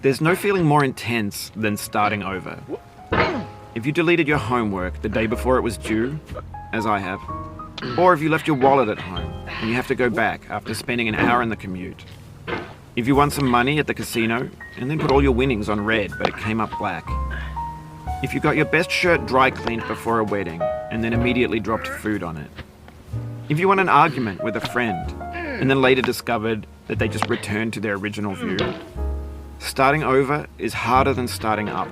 There's no feeling more intense than starting over. If you deleted your homework the day before it was due, as I have, or if you left your wallet at home and you have to go back after spending an hour in the commute. If you won some money at the casino and then put all your winnings on red but it came up black. If you got your best shirt dry cleaned before a wedding and then immediately dropped food on it. If you won an argument with a friend and then later discovered that they just returned to their original view. Starting over is harder than starting up.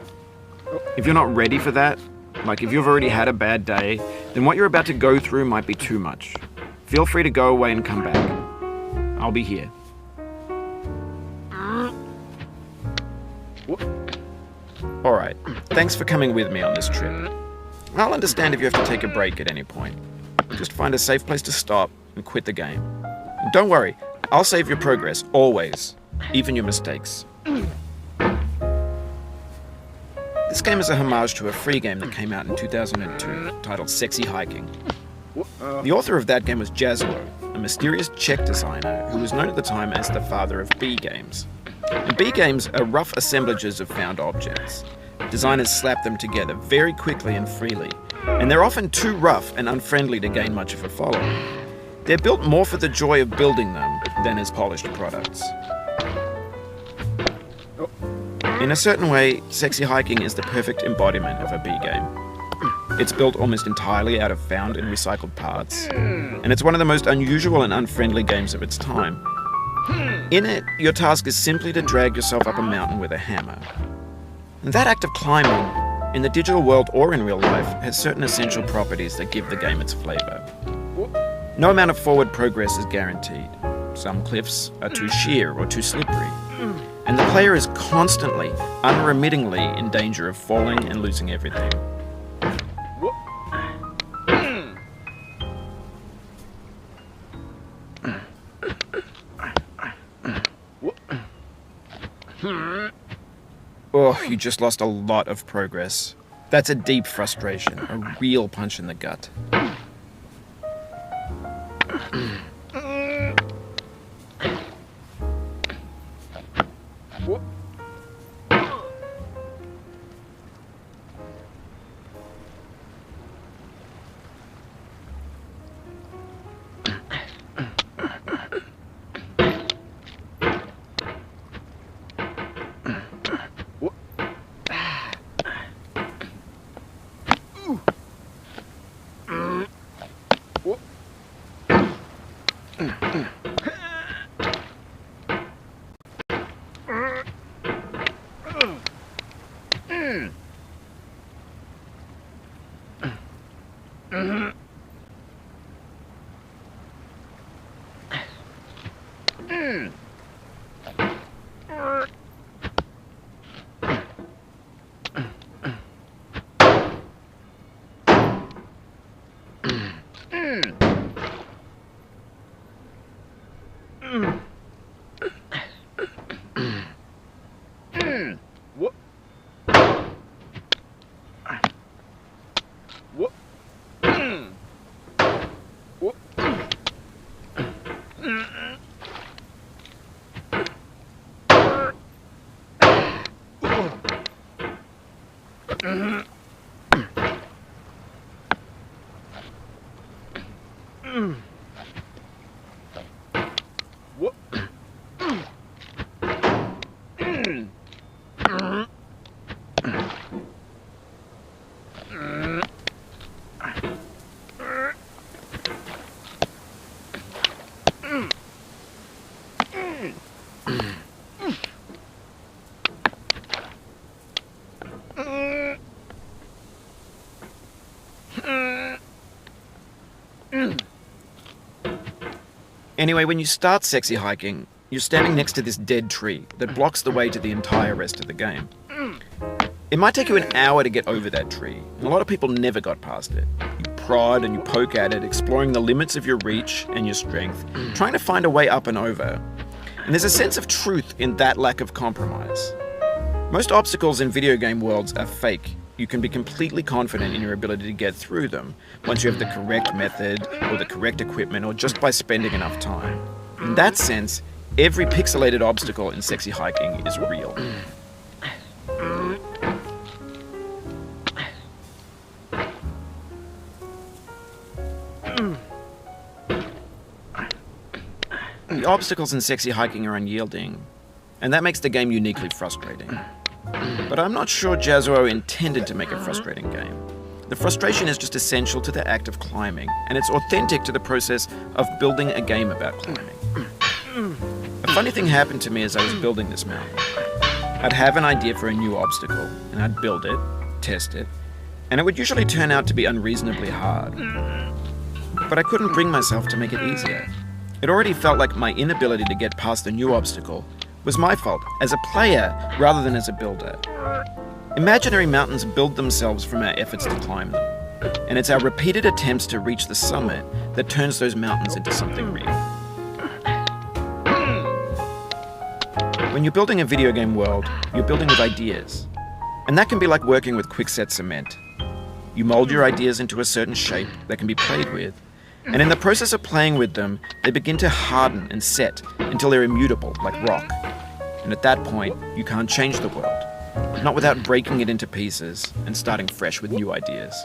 If you're not ready for that, like if you've already had a bad day, then what you're about to go through might be too much. Feel free to go away and come back. I'll be here. Alright, thanks for coming with me on this trip. I'll understand if you have to take a break at any point. Just find a safe place to stop and quit the game. And don't worry, I'll save your progress, always. Even your mistakes. This game is a homage to a free game that came out in 2002, titled Sexy Hiking. The author of that game was Jazlo, a mysterious Czech designer who was known at the time as the father of B games. And B games are rough assemblages of found objects. Designers slap them together very quickly and freely, and they're often too rough and unfriendly to gain much of a following. They're built more for the joy of building them than as polished products. In a certain way, Sexy Hiking is the perfect embodiment of a B game. It's built almost entirely out of found and recycled parts, and it's one of the most unusual and unfriendly games of its time. In it, your task is simply to drag yourself up a mountain with a hammer. And that act of climbing, in the digital world or in real life, has certain essential properties that give the game its flavor. No amount of forward progress is guaranteed. Some cliffs are too sheer or too slippery. And the player is constantly, unremittingly in danger of falling and losing everything. Oh, you just lost a lot of progress. That's a deep frustration, a real punch in the gut. Anyway, when you start sexy hiking, you're standing next to this dead tree that blocks the way to the entire rest of the game. It might take you an hour to get over that tree, and a lot of people never got past it. You prod and you poke at it, exploring the limits of your reach and your strength, trying to find a way up and over. And there's a sense of truth in that lack of compromise. Most obstacles in video game worlds are fake. You can be completely confident in your ability to get through them once you have the correct method or the correct equipment or just by spending enough time. In that sense, every pixelated obstacle in sexy hiking is real. The obstacles in sexy hiking are unyielding, and that makes the game uniquely frustrating. But I'm not sure Jazzuo intended to make a frustrating game. The frustration is just essential to the act of climbing, and it's authentic to the process of building a game about climbing. A funny thing happened to me as I was building this mountain. I'd have an idea for a new obstacle, and I'd build it, test it, and it would usually turn out to be unreasonably hard. But I couldn't bring myself to make it easier. It already felt like my inability to get past the new obstacle was my fault as a player rather than as a builder. Imaginary mountains build themselves from our efforts to climb them, and it's our repeated attempts to reach the summit that turns those mountains into something real. When you're building a video game world, you're building with ideas, and that can be like working with quickset cement. You mold your ideas into a certain shape that can be played with, and in the process of playing with them, they begin to harden and set until they're immutable, like rock. And at that point, you can't change the world, not without breaking it into pieces and starting fresh with new ideas.